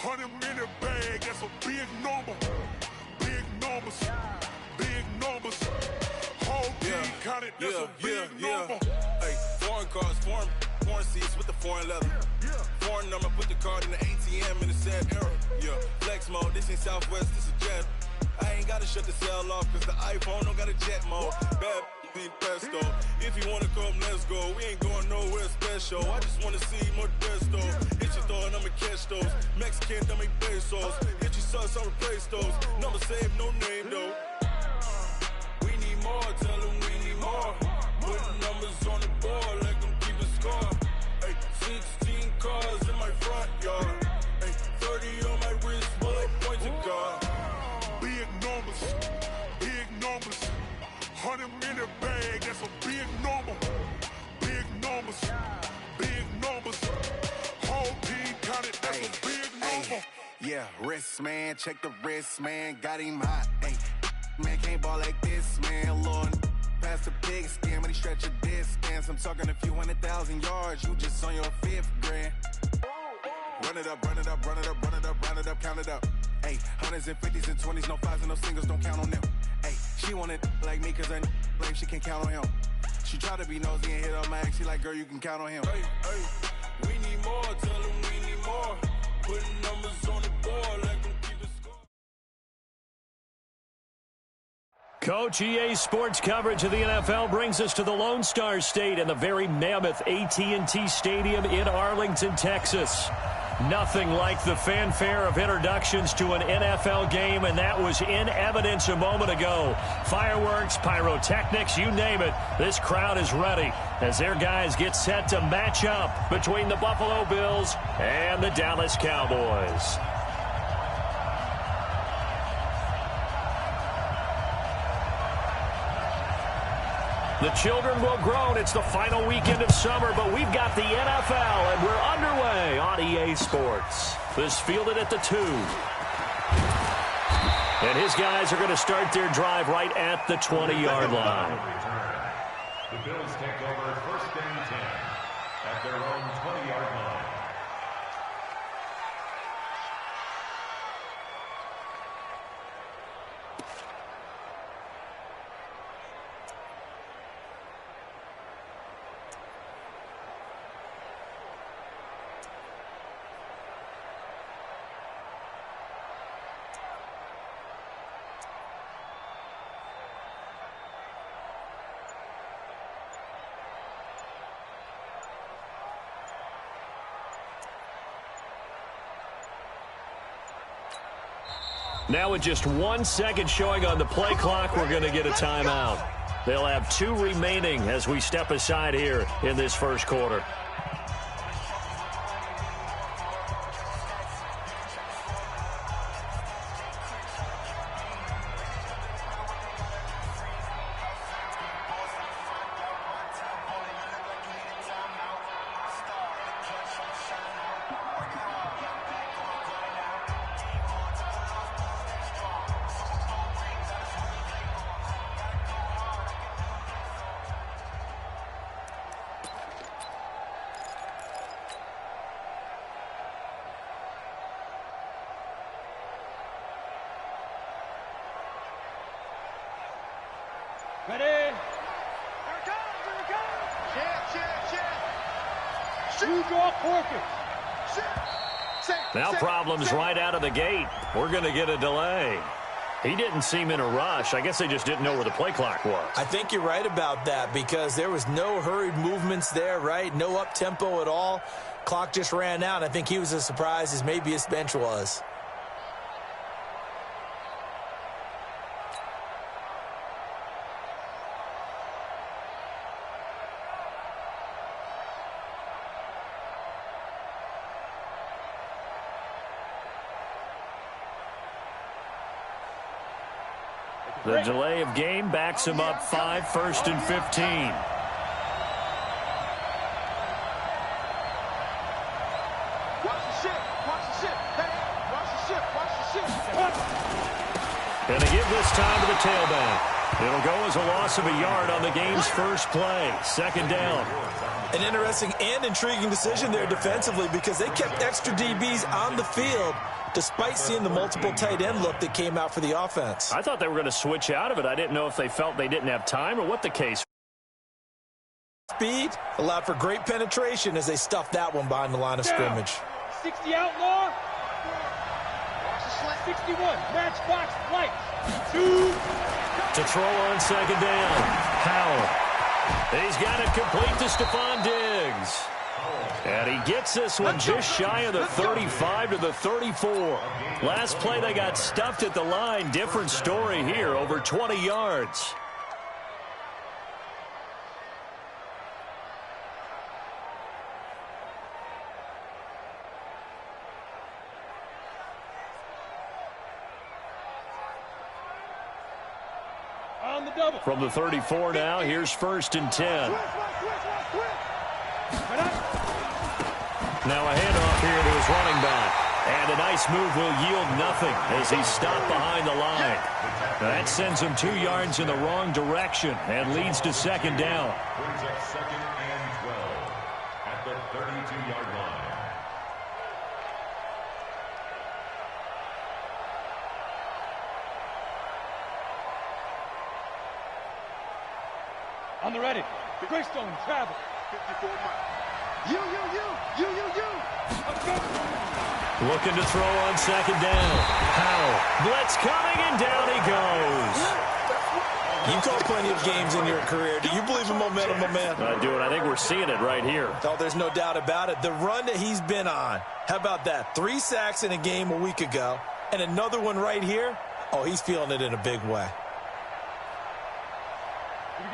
100-minute bag, that's a big number. Big numbers, big numbers. Whole team counted, that's a big number. Hey, foreign cars, foreign seats with the foreign leather. Foreign number, put the card in the ATM in the sad era. Yeah, flex mode, this ain't Southwest, this is jet. I ain't gotta shut the cell off, cause the iPhone don't got a jet mode. Bad need pesto. If you wanna come, let's go. We ain't going nowhere special. I just wanna see more desto. Hit your throw and I'ma catch those. Mexican, don't make pesos. Hit your sauce, I'll replace those. Number saved, no name though. We need more, tell them we need more. Putting numbers on the board, like them keep a score. Ay, 16 cars in my front yard. Ay, 30 on my wrist, while I point to God. Big numbers, big numbers. 100-minute bag, that's a big number. Big numbers, big numbers. Whole team counted, that's a big number. Yeah, wrist, man, check the wrist, man. Got him hot, ayy. Man, can't ball like this, man. Lord, past the pig skin, when he stretch a distance. I'm talking a few 100,000 yards, you just on your 5th grand. Run it up, run it up, run it up, run it up, run it up, count it up. Ayy, 100s and 50s and 20s, no 5s and no singles, don't count on them. Ayy, she want it like me, cause her blame, she can't count on him. She try to be nosy and hit up my ex, she like, girl, you can count on him. Hey, hey, we need more, tell them we need more. Putting numbers on the board, like them keep a score. Coach, EA Sports coverage of the NFL brings us to the Lone Star State and the very mammoth AT&T Stadium in Arlington, Texas. Nothing like the fanfare of introductions to an NFL game, and that was in evidence a moment ago. Fireworks, pyrotechnics, you name it. This crowd is ready as their guys get set to match up between the Buffalo Bills and the Dallas Cowboys. The children will groan. It's the final weekend of summer, but we've got the NFL, and we're underway on EA Sports. This fielded at the 2. And his guys are going to start their drive right at the 20-yard line. The Bills take over first and 10 at their own 20-yard line. Now with just 1 second showing on the play clock, we're going to get a timeout. They'll have 2 remaining as we step aside here in this first quarter. Ready? Here it comes, here it comes. Shit. Shoot your porkers. Now problems right out of the gate. We're going to get a delay. He didn't seem in a rush. I guess they just didn't know where the play clock was. I think you're right about that because there was no hurried movements there, right? No up-tempo at all. Clock just ran out. I think he was as surprised as maybe his bench was. The delay of game backs him up 5, 1st and 15. Watch the ship. Watch the ship. Hey, watch the ship. Watch the ship. And they give this time to the tailback. It'll go as a loss of a yard on the game's first play. Second down. An interesting and intriguing decision there defensively because they kept extra DBs on the field despite seeing the multiple tight end look that came out for the offense. I thought they were going to switch out of it. I didn't know if they felt they didn't have time or what the case. Speed allowed for great penetration as they stuffed that one behind the line of scrimmage. 60 outlaw. 61. Matchbox lights. 2. To throw on second down. Howell. He's got it complete to Stephon Diggs. And he gets this one just shy of the 35 to the 34. Last play they got stuffed at the line. Different story here, over 20 yards. From the 34 now, here's 1st and 10. Now a handoff here to his running back. And a nice move will yield nothing as he's stopped behind the line. That sends him 2 yards in the wrong direction and leads to second down. Brings up 2nd and 12 at the 32-yard line. On the ready. Greystone travel. 54 miles. You. Looking to throw on second down. Howell. Blitz coming, and down he goes. You call plenty of games in your career. Do you believe in momentum, my man? I do, and I think we're seeing it right here. Oh, there's no doubt about it. The run that he's been on. How about that? 3 sacks in a game a week ago, and another one right here. Oh, he's feeling it in a big way.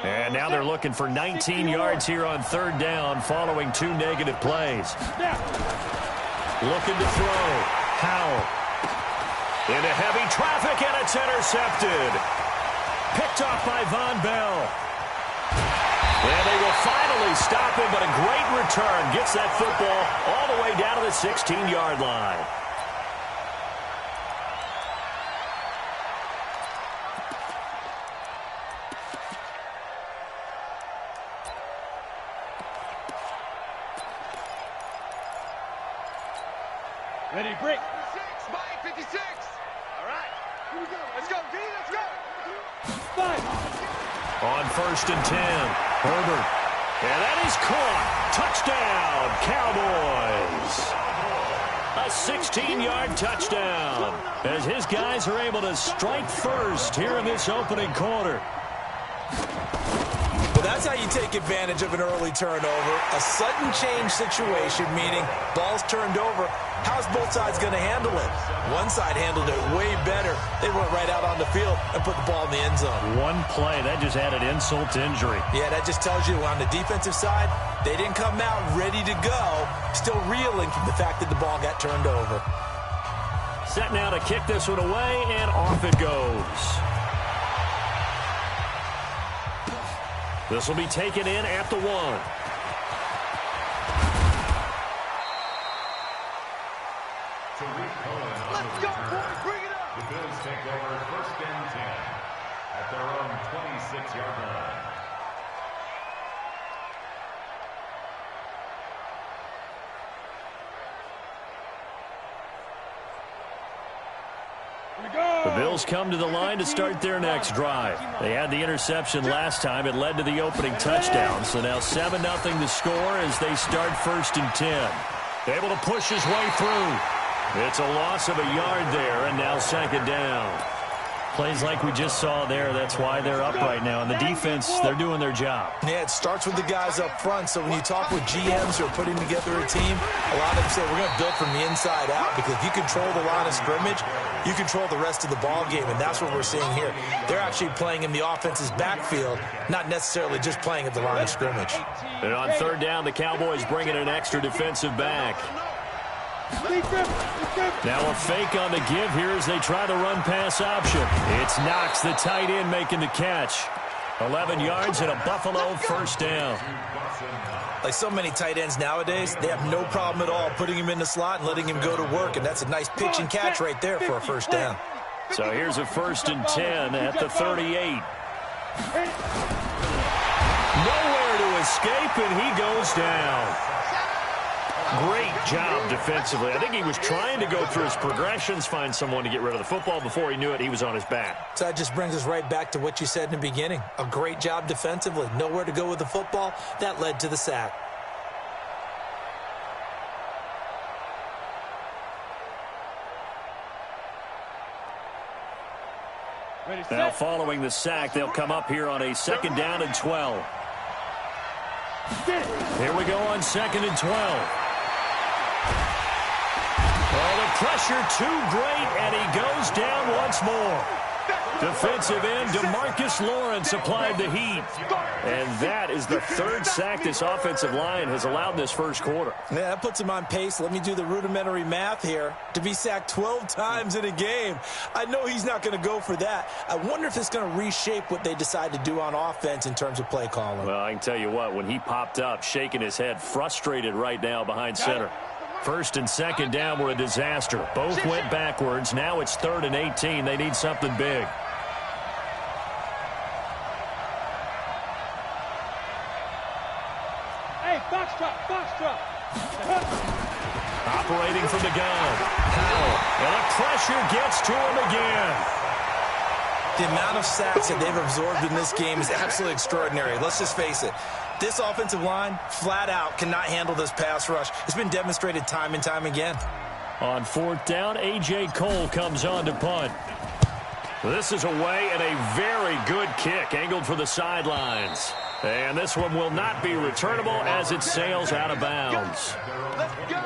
And now they're looking for 19 yards here on third down following 2 negative plays. Looking to throw. Howell. Into heavy traffic, and it's intercepted. Picked off by Von Bell. And they will finally stop him, but a great return gets that football all the way down to the 16-yard line. Ready, break. 56, Mike, 56. All right. Here we go. Let's go, D, let's go. 5. On 1st and 10, Herbert. And that is caught. Touchdown, Cowboys. A 16-yard touchdown as his guys are able to strike first here in this opening quarter. Well, that's how you take advantage of an early turnover. A sudden change situation, meaning ball's turned over. How's both sides going to handle it? One side handled it way better. They went right out on the field and put the ball in the end zone. One play, that just added insult to injury. Yeah, that just tells you on the defensive side, they didn't come out ready to go, still reeling from the fact that the ball got turned over. Set now to kick this one away, and off it goes. This will be taken in at the 1. Let's go, boys. Bring it up. The Bills take over 1st and 10 at their own 26-yard line. The Bills come to the line to start their next drive. They had the interception last time. It led to the opening touchdown. So now 7-0 the score as they start 1st and 10. Able to push his way through. It's a loss of a yard there, and now second down. Plays like we just saw there. That's why they're up right now. And the defense, they're doing their job. Yeah, it starts with the guys up front. So when you talk with GMs who are putting together a team, a lot of them say we're going to build from the inside out, because if you control the line of scrimmage, you control the rest of the ball game, and that's what we're seeing here. They're actually playing in the offense's backfield, not necessarily just playing at the line of scrimmage. And on third down, the Cowboys bring in an extra defensive back. Now a fake on the give here as they try the run-pass option. It's Knox, the tight end, making the catch. 11 yards and a Buffalo first down. Like so many tight ends nowadays, they have no problem at all putting him in the slot and letting him go to work, and that's a nice pitch and catch right there for a first down. So here's a 1st and 10 at the 38. Nowhere to escape, and he goes down. Great job defensively. I think he was trying to go through his progressions, find someone to get rid of the football. Before he knew it, he was on his back. So that just brings us right back to what you said in the beginning. A great job defensively. Nowhere to go with the football. That led to the sack. Now following the sack, they'll come up here on a 2nd down and 12. Here we go on 2nd and 12. Oh, the pressure too great, and he goes down once more. Defensive end DeMarcus Lawrence applied the heat. And that is the 3rd sack this offensive line has allowed this first quarter. Yeah, that puts him on pace. Let me do the rudimentary math here. To be sacked 12 times in a game, I know he's not going to go for that. I wonder if it's going to reshape what they decide to do on offense in terms of play calling. Well, I can tell you what, when he popped up, shaking his head, frustrated right now behind center. 1st and 2nd down were a disaster. Both went backwards. Now it's 3rd and 18. They need something big. Foxtrot. Operating from the gun. Powell. And the pressure gets to him again. The amount of sacks that they've absorbed in this game is absolutely extraordinary. Let's just face it. This offensive line, flat out, cannot handle this pass rush. It's been demonstrated time and time again. On 4th down, A.J. Cole comes on to punt. This is away and a very good kick, angled for the sidelines. And this one will not be returnable as it sails out of bounds. Let's go.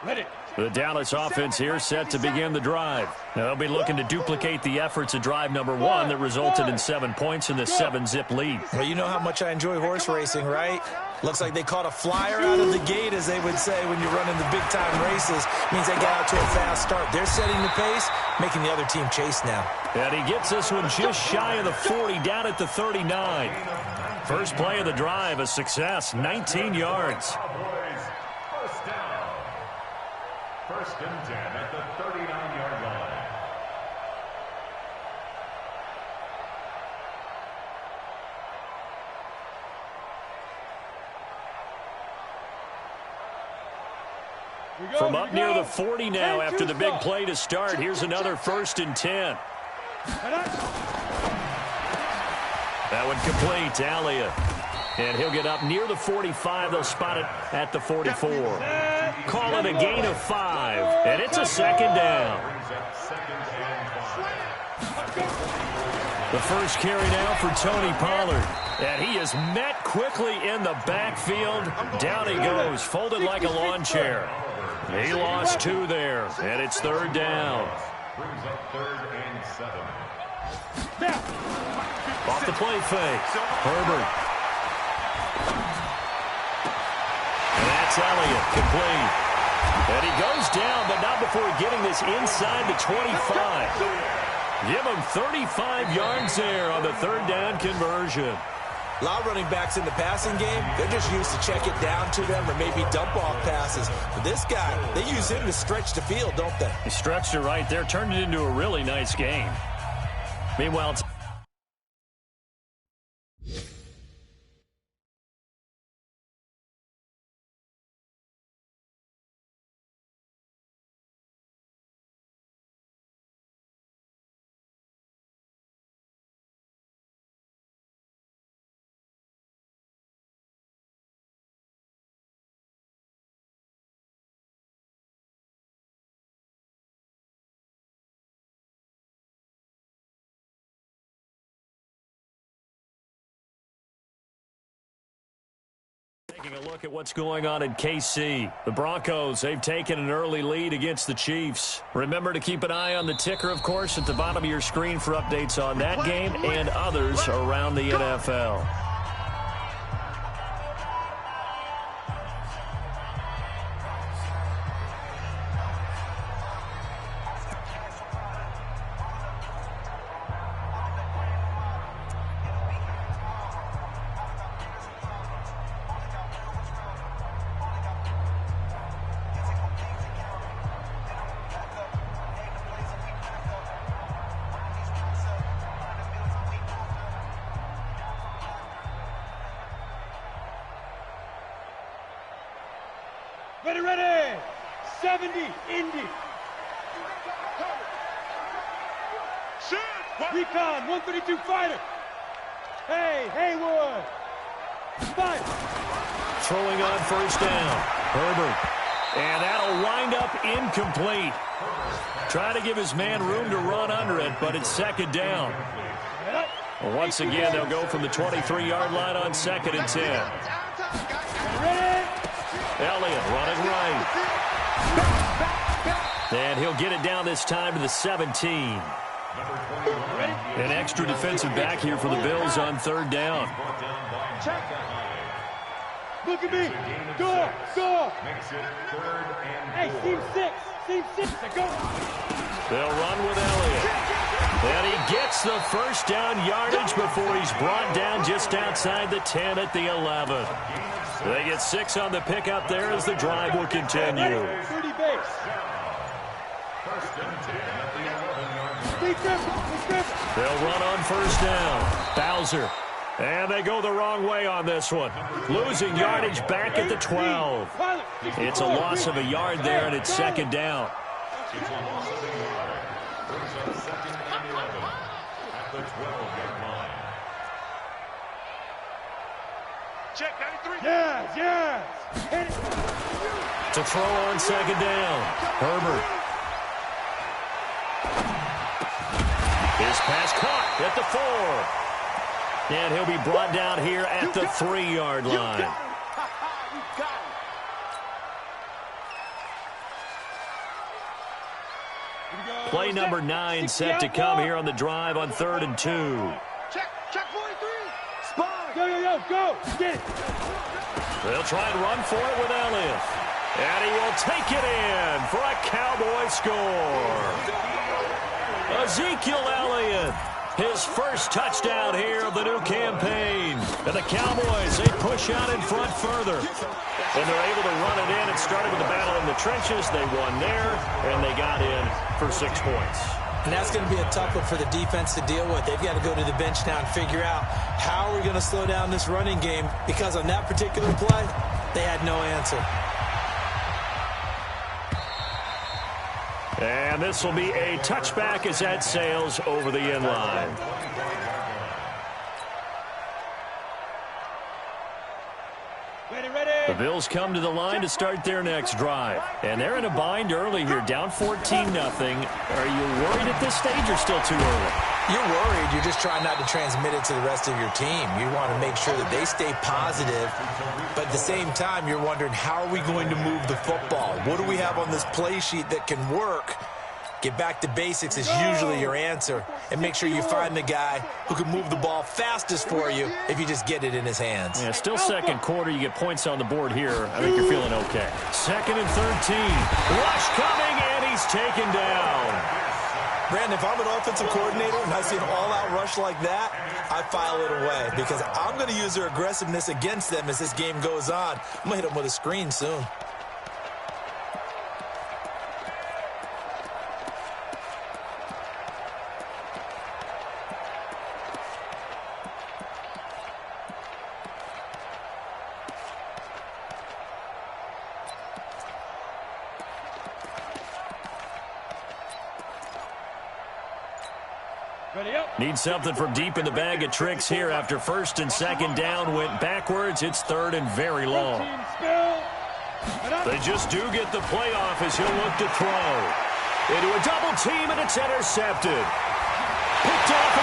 Ready. The Dallas offense here set to begin the drive. Now they'll be looking to duplicate the efforts of drive number 1 that resulted in 7 points in the 7-zip lead. Well, you know how much I enjoy horse racing, right? Looks like they caught a flyer out of the gate, as they would say when you're running the big-time races. Means they got out to a fast start. They're setting the pace, making the other team chase now. And he gets this one just shy of the 40, down at the 39. First play of the drive, a success, 19 yards. First down. 1st and 10 at the 39-yard line. From up near the 40 now after the big play to start. Here's another 1st and 10. That one complete to Elliott. And he'll get up near the 45. They'll spot it at the 44. Call it a gain of 5. And it's a 2nd down. The first carry now for Tony Pollard. And he is met quickly in the backfield. Down he goes, folded like a lawn chair. He lost 2 there, and it's 3rd down. Brings up 3rd and 7. Off the play fake. Herbert. And that's Elliott, complete. And he goes down, but not before getting this inside the 25. Give him 35 yards there on the 3rd down conversion. A lot of running backs in the passing game, they're just used to check it down to them or maybe dump off passes. But this guy, they use him to stretch the field, don't they? He stretched it right there, turned it into a really nice game. Meanwhile, it's taking a look at what's going on in KC. The Broncos, they've taken an early lead against the Chiefs. Remember to keep an eye on the ticker, of course, at the bottom of your screen for updates on that game and others around the NFL. Ready, ready. 70, Indy. Recon, 132 fighter. Hey, Haywood. Fight. Throwing on first down. Herbert. And that'll wind up incomplete. Try to give his man room to run under it, but it's second down. Once again, they'll go from the 23-yard line on 2nd and 10. Elliott running right. And he'll get it down this time to the 17. An extra defensive back here for the Bills on 3rd down. Look at me. Go. Hey, team 6. Go. They'll run with Elliott. And he gets the first down yardage before he's brought down just outside the 10 at the 11. They get 6 on the pickup there as the drive will continue. 30 base. They'll run on first down. Bowser. And they go the wrong way on this one. Losing yardage back at the 12. It's a loss of a yard there, and it's second down. It's a loss of a yard. Brings up 2nd and 11 at the 12-yard line. Check 93. Yes. To throw on second down. Herbert. His pass caught at the 4. And he'll be brought down here at the 3-yard line. Play number 9 set to come here on the drive on 3rd and 2. Check 43. Spot. Go. Get it. They'll try and run for it with Elliott. And he will take it in for a Cowboy score. Ezekiel Elliott, his first touchdown here of the new campaign. And the Cowboys, they push out in front further. And they're able to run it in. It started with the battle in the trenches. They won there, and they got in for 6 points. And that's going to be a tough one for the defense to deal with. They've got to go to the bench now and figure out how are we going to slow down this running game, because on that particular play, they had no answer. And this will be a touchback as that sails over the end line. The Bills come to the line to start their next drive. And they're in a bind early here, down 14-0. Are you worried at this stage or still too early? You're worried. You're just trying not to transmit it to the rest of your team. You want to make sure that they stay positive. But at the same time, you're wondering, how are we going to move the football? What do we have on this play sheet that can work? Get back to basics is usually your answer. And make sure you find the guy who can move the ball fastest for you if you just get it in his hands. Yeah, still second quarter. You get points on the board here. I think you're feeling okay. 2nd and 13. Rush coming, and he's taken down. Brandon, if I'm an offensive coordinator and I see an all-out rush like that, I file it away, because I'm going to use their aggressiveness against them as this game goes on. I'm going to hit them with a screen soon. Need something from deep in the bag of tricks here after 1st and 2nd down went backwards. It's 3rd and very long. They just do get the play off as he'll look to throw. Into a double team, and it's intercepted. Picked off